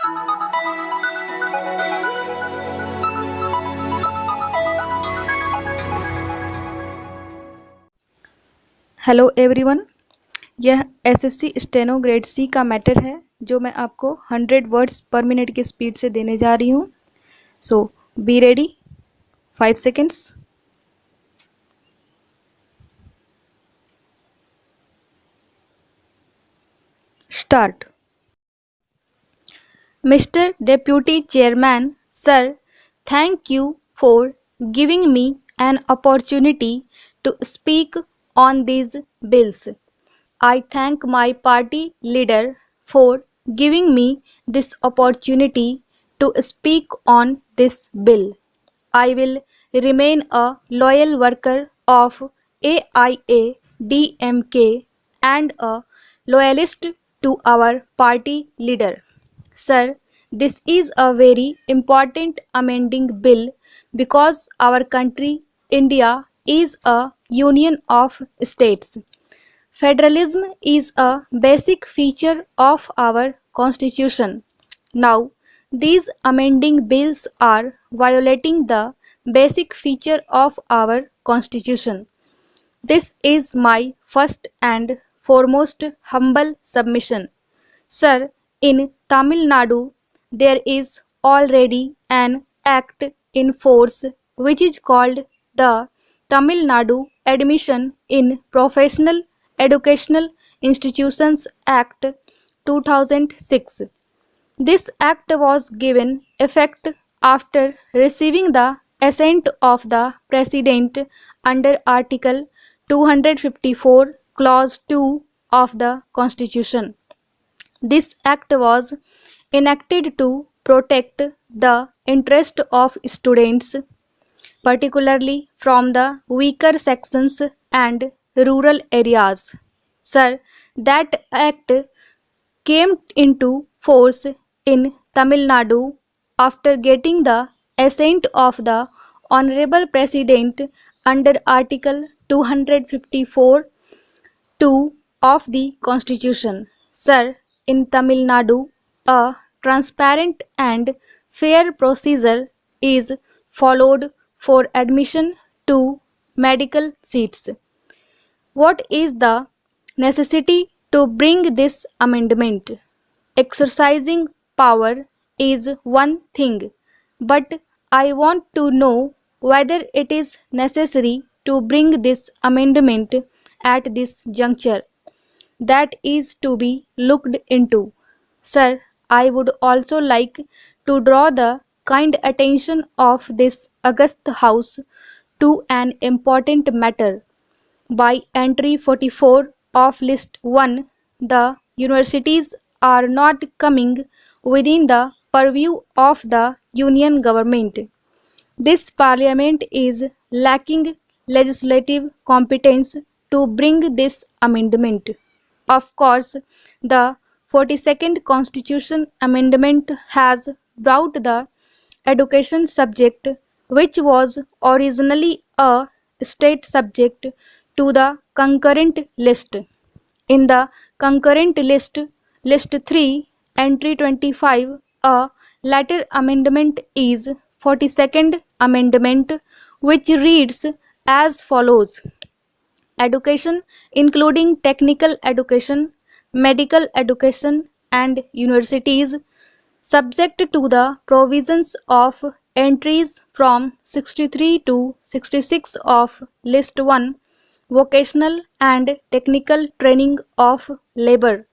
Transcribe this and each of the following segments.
Hello everyone, यह SSC steno grade C का matter है जो मैं आपको 100 वर्ड्स पर मिनट की स्पीड से देने जा रही हूँ। So be ready. 5 seconds। Start. Mr. Deputy Chairman, sir, thank you for giving me an opportunity to speak on these bills. I thank my party leader for giving me this opportunity to speak on this bill. I will remain a loyal worker of AIADMK and a loyalist to our party leader. Sir, this is a very important amending bill because our country, India, is a union of states. Federalism is a basic feature of our constitution. Now, these amending bills are violating the basic feature of our constitution. This is my first and foremost humble submission. Sir, in Tamil Nadu, there is already an act in force which is called the Tamil Nadu Admission in Professional Educational Institutions Act 2006. This act was given effect after receiving the assent of the President under Article 254, Clause 2 of the Constitution. This act was enacted to protect the interest of students, particularly from the weaker sections and rural areas. Sir, that act came into force in Tamil Nadu after getting the assent of the Honorable President under Article 254 2 of the Constitution. Sir, in Tamil Nadu, a transparent and fair procedure is followed for admission to medical seats. What is the necessity to bring this amendment? Exercising power is one thing, but I want to know whether it is necessary to bring this amendment at this juncture. That is to be looked into. Sir, I would also like to draw the kind attention of this august House to an important matter. By entry 44 of list 1, the universities are not coming within the purview of the union government. This parliament is lacking legislative competence to bring this amendment. Of course, the 42nd Constitution Amendment has brought the education subject, which was originally a state subject, to the concurrent list. In the concurrent list, list 3, entry 25, a latter amendment is 42nd Amendment, which reads as follows: Education, including technical education, medical education, and universities, subject to the provisions of entries from 63 to 66 of List 1, Vocational and Technical Training of Labor.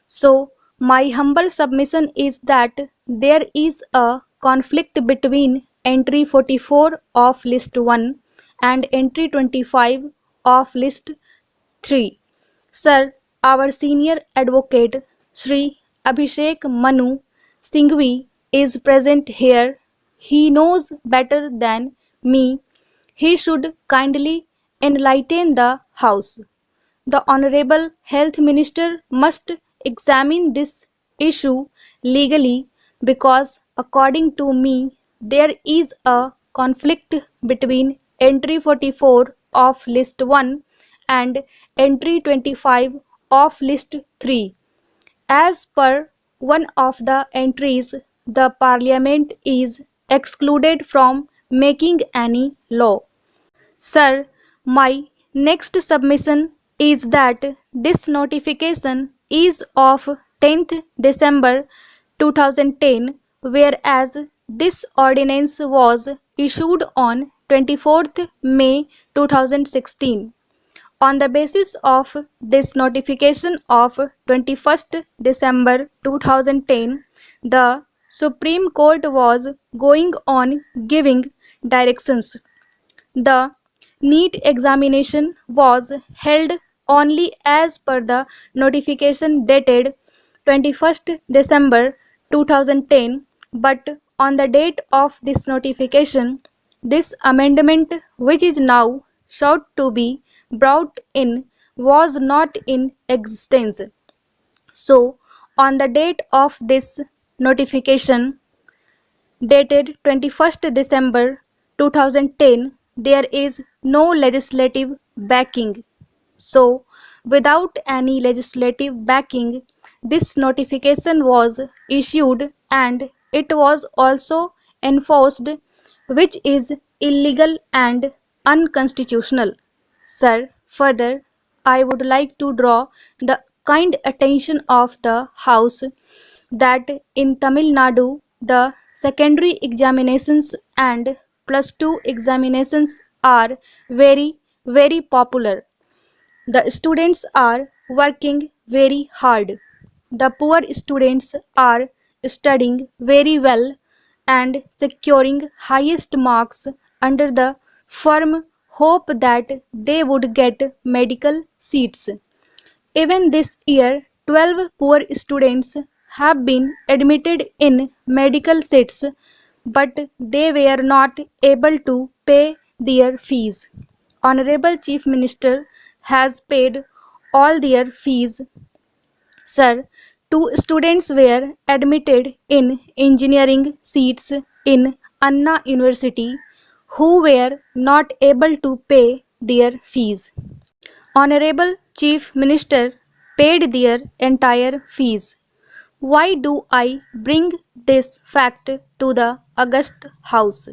So, my humble submission is that there is a conflict between entry 44 of List 1 and entry 25 of List 3. Sir, our senior advocate Sri Abhishek Manu Singhvi is present here. He knows better than me. He should kindly enlighten the House. The Honorable Health Minister must examine this issue legally because, according to me, there is a conflict between entry 44 of list 1 and entry 25 of list 3. As per one of the entries, the Parliament is excluded from making any law. Sir, my next submission is that this notification is of 10th December 2010, whereas this ordinance was issued on 24th May 2016. On the basis of this notification of 21st December 2010, the Supreme Court was going on giving directions. The NEET examination was held only as per the notification dated 21st December 2010, but on the date of this notification, this amendment, which is now sought to be brought in, was not in existence. So, on the date of this notification, dated 21st December 2010, there is no legislative backing. So, without any legislative backing, this notification was issued and it was also enforced, which is illegal and unconstitutional. Sir, further, I would like to draw the kind attention of the House that in Tamil Nadu, the secondary examinations and plus 2 examinations are very popular. The students are working very hard. The poor students are studying very well and securing highest marks under the firm hope that they would get medical seats. Even this year, 12 poor students have been admitted in medical seats, but they were not able to pay their fees. Honorable Chief Minister has paid all their fees. Sir, two students were admitted in engineering seats in Anna University who were not able to pay their fees. Honorable Chief Minister paid their entire fees. Why do I bring this fact to the August House?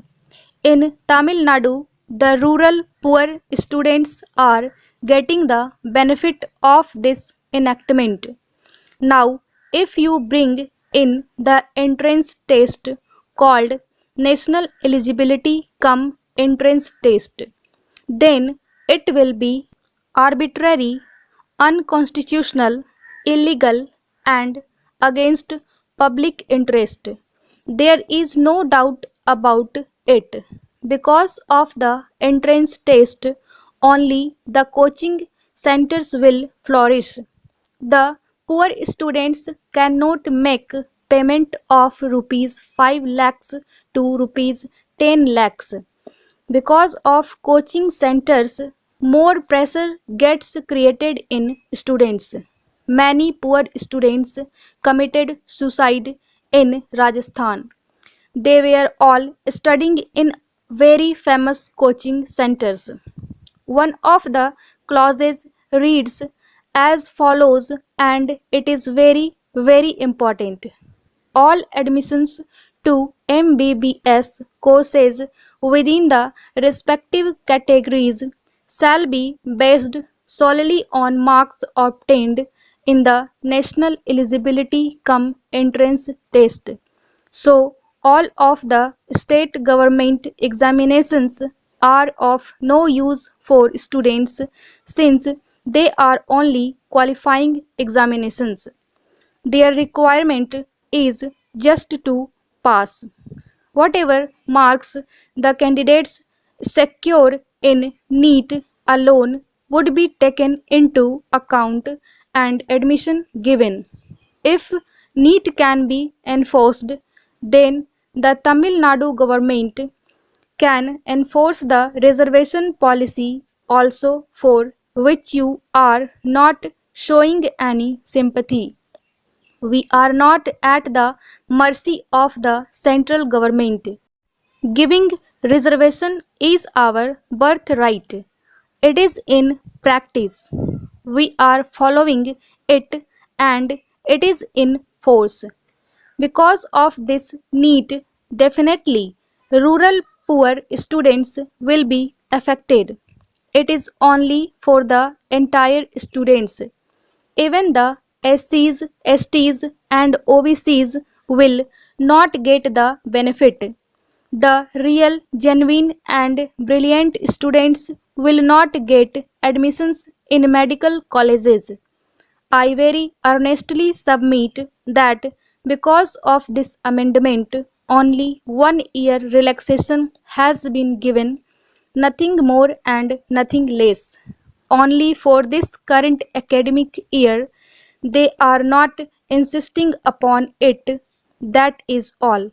In Tamil Nadu, the rural poor students are getting the benefit of this enactment. Now, if you bring in the entrance test called National Eligibility Cum Entrance Test, then it will be arbitrary, unconstitutional, illegal, and against public interest. There is no doubt about it. Because of the entrance test, only the coaching centers will flourish. The poor students cannot make payment of rupees 5 lakhs to rupees 10 lakhs. Because of coaching centers, more pressure gets created in students. Many poor students committed suicide in Rajasthan. They were all studying in very famous coaching centers. One of the clauses reads as follows, and it is very important. All admissions to MBBS courses within the respective categories shall be based solely on marks obtained in the National Eligibility Cum Entrance Test. So, all of the state government examinations are of no use for students since they are only qualifying examinations. Their requirement is just to pass. Whatever marks the candidates secure in NEET alone would be taken into account and admission given. If NEET can be enforced, then the Tamil Nadu government can enforce the reservation policy also, for which you are not showing any sympathy. We are not at the mercy of the central government. Giving reservation is our birthright. It is in practice. We are following it and it is in force. Because of this need, definitely rural poor students will be affected. It is only for the entire students. Even the SCs, STs and OBCs will not get the benefit. The real, genuine and brilliant students will not get admissions in medical colleges. I very earnestly submit that because of this amendment, only 1 year relaxation has been given, nothing more and nothing less. Only for this current academic year, they are not insisting upon it. That is all.